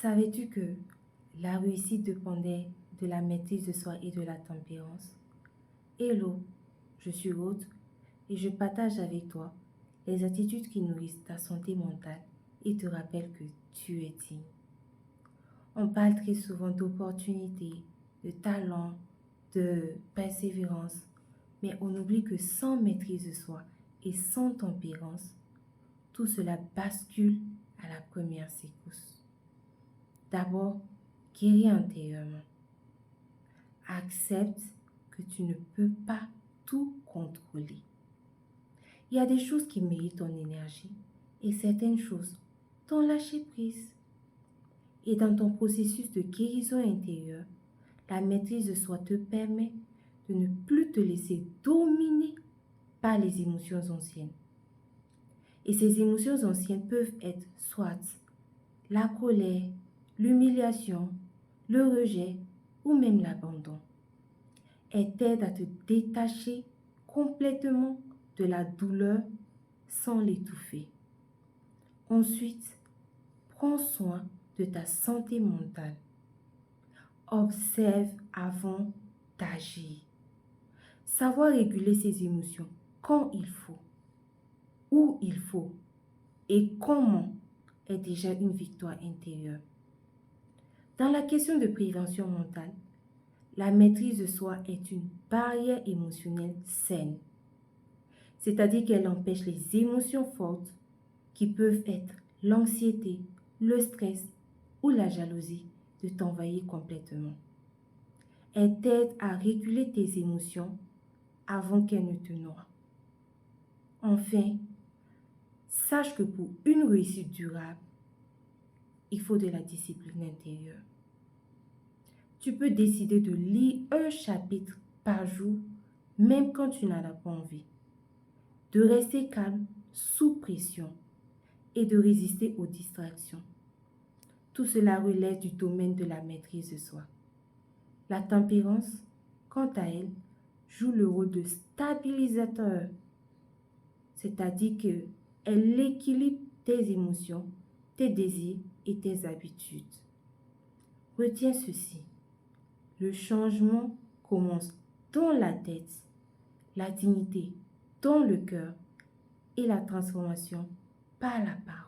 Savais-tu que la réussite dépendait de la maîtrise de soi et de la tempérance? Hello, je suis Aude et je partage avec toi les attitudes qui nourrissent ta santé mentale et te rappellent que tu es digne. On parle très souvent d'opportunités, de talent, de persévérance, mais on oublie que sans maîtrise de soi et sans tempérance, tout cela bascule à la première secousse. D'abord, guéris intérieurement. Accepte que tu ne peux pas tout contrôler. Il y a des choses qui méritent ton énergie et certaines choses t'ont lâché prise. Et dans ton processus de guérison intérieure, la maîtrise de soi te permet de ne plus te laisser dominer par les émotions anciennes. Et ces émotions anciennes peuvent être soit la colère, l'humiliation, le rejet ou même l'abandon. Elle t'aide à te détacher complètement de la douleur sans l'étouffer. Ensuite, prends soin de ta santé mentale. Observe avant d'agir. Savoir réguler ses émotions quand il faut, où il faut et comment est déjà une victoire intérieure. Dans la question de prévention mentale, la maîtrise de soi est une barrière émotionnelle saine, c'est-à-dire qu'elle empêche les émotions fortes qui peuvent être l'anxiété, le stress ou la jalousie de t'envahir complètement. Elle t'aide à réguler tes émotions avant qu'elles ne te noient. Enfin, sache que pour une réussite durable, il faut de la discipline intérieure. Tu peux décider de lire un chapitre par jour, même quand tu n'en as pas envie, de rester calme sous pression et de résister aux distractions. Tout cela relève du domaine de la maîtrise de soi. La tempérance, quant à elle, joue le rôle de stabilisateur, c'est-à-dire qu'elle équilibre tes émotions, tes désirs et tes habitudes. Retiens ceci, le changement commence dans la tête, la dignité dans le cœur et la transformation par la parole.